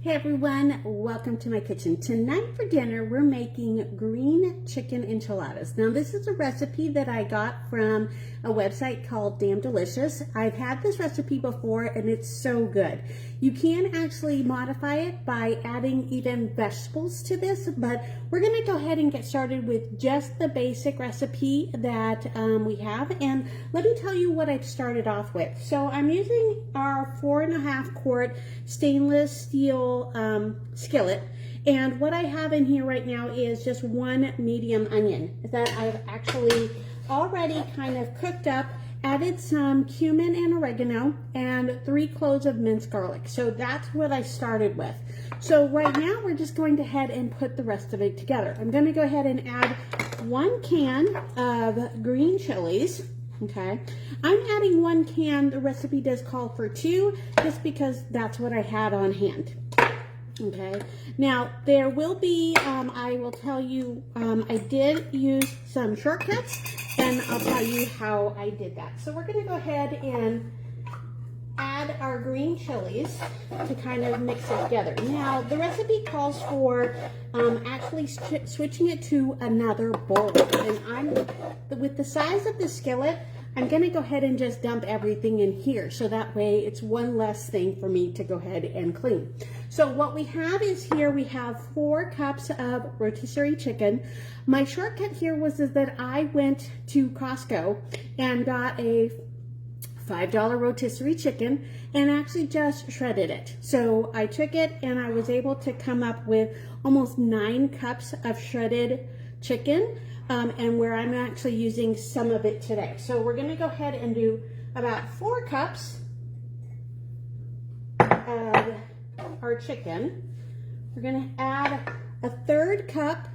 Hey everyone, welcome to my kitchen. Tonight for dinner, we're making green chicken enchiladas. Now this is a recipe that I got from a website called Damn Delicious. I've had this recipe before and it's so good. You can actually modify it by adding even vegetables to this, but we're gonna go ahead and get started with just the basic recipe that we have. And let me tell you what I've started off with. So I'm using our 4.5 quart stainless steel skillet, and what I have in here right now is just one medium onion that I've actually already kind of cooked up, added some cumin and oregano, and 3 cloves of minced garlic. So that's what I started with. So right now we're just going to head and put the rest of it together. I'm going to go ahead and add 1 can of green chilies. Okay, I'm adding 1 can. The recipe does call for 2 just because that's what I had on hand. Okay, now there will be, I will tell you, I did use some shortcuts and I'll tell you how I did that. So we're going to go ahead and add our green chilies to kind of mix it together. Now the recipe calls for actually switching it to another bowl, and with the size of the skillet, I'm going to go ahead and just dump everything in here, so that way it's one less thing for me to go ahead and clean. So what we have is here we have 4 cups of rotisserie chicken. My shortcut here was that I went to Costco and got a $5 rotisserie chicken and actually just shredded it. So I took it and I was able to come up with almost 9 cups of shredded chicken, and where I'm actually using some of it today. So we're going to go ahead and do about 4 cups of our chicken. We're going to add a 1/3 cup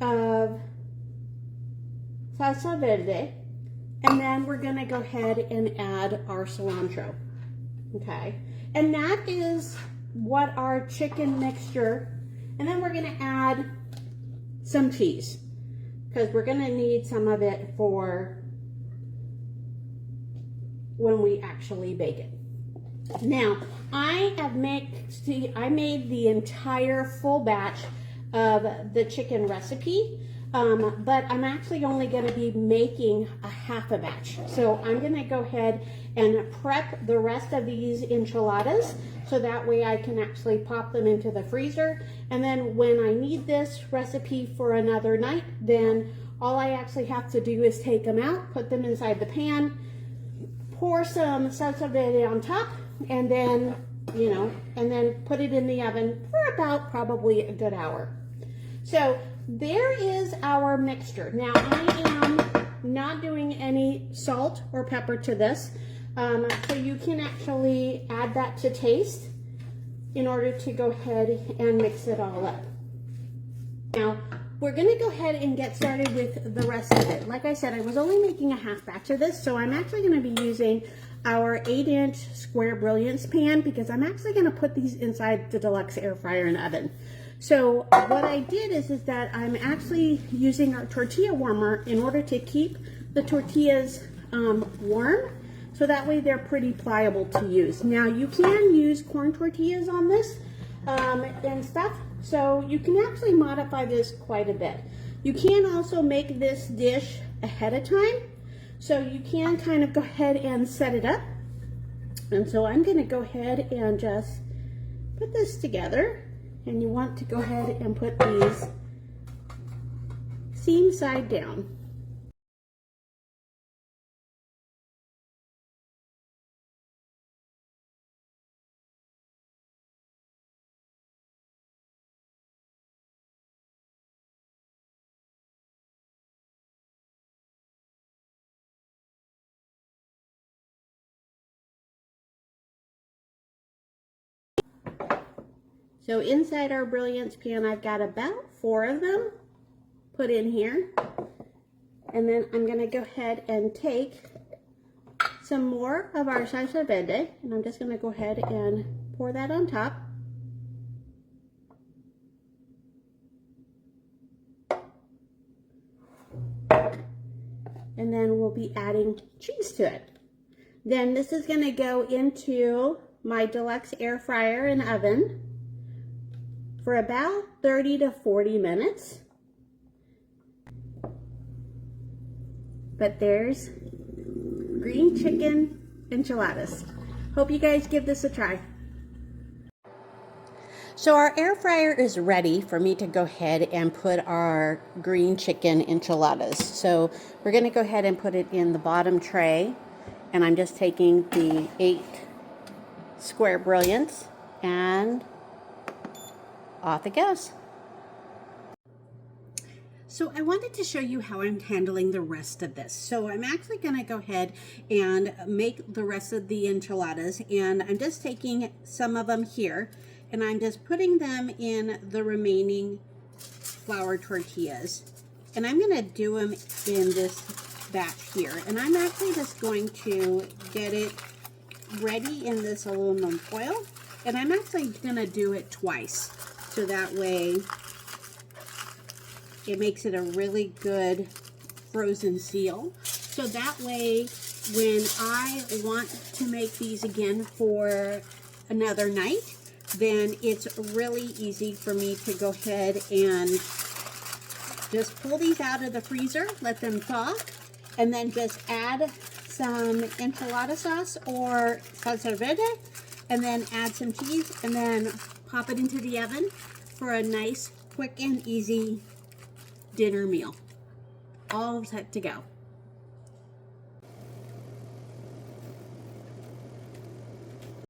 of salsa verde, and then we're going to go ahead and add our cilantro. Okay, and that is what our chicken mixture, and then we're going to add some cheese, because we're going to need some of it for when we actually bake it. Now, I made the entire full batch of the chicken recipe, but I'm actually only going to be making a half a batch. So I'm going to go ahead and prep the rest of these enchiladas, so that way I can actually pop them into the freezer. And then when I need this recipe for another night, then all I actually have to do is take them out, put them inside the pan, pour some salsa verde on top, and then, and then put it in the oven for about probably a good hour. So there is our mixture. Now I am not doing any salt or pepper to this. So you can actually add that to taste in order to go ahead and mix it all up. Now, we're going to go ahead and get started with the rest of it. Like I said, I was only making a half batch of this, so I'm actually going to be using our 8-inch square brilliance pan, because I'm actually going to put these inside the deluxe air fryer and oven. So what I did is that I'm actually using our tortilla warmer in order to keep the tortillas warm, so that way they're pretty pliable to use. Now you can use corn tortillas on this and stuff, so you can actually modify this quite a bit. You can also make this dish ahead of time, so you can kind of go ahead and set it up. And so I'm going to go ahead and just put this together, and you want to go ahead and put these seam side down. So inside our brilliance pan, I've got about 4 of them put in here. And then I'm going to go ahead and take some more of our salsa verde, and I'm just going to go ahead and pour that on top. And then we'll be adding cheese to it. Then this is going to go into my deluxe air fryer and oven. for about 30 to 40 minutes. But there's green chicken enchiladas. Hope you guys give this a try. So our air fryer is ready for me to go ahead and put our green chicken enchiladas. So we're going to go ahead and put it in the bottom tray. And I'm just taking the 8 square brilliants and off it goes. So I wanted to show you how I'm handling the rest of this. So I'm actually going to go ahead and make the rest of the enchiladas, and I'm just taking some of them here and I'm just putting them in the remaining flour tortillas, and I'm going to do them in this batch here, and I'm actually just going to get it ready in this aluminum foil, and I'm actually going to do it twice so that way it makes it a really good frozen seal. So that way when I want to make these again for another night, then it's really easy for me to go ahead and just pull these out of the freezer, let them thaw, and then just add some enchilada sauce or salsa verde, and then add some cheese, and then pop it into the oven for a nice, quick and easy dinner meal. All set to go.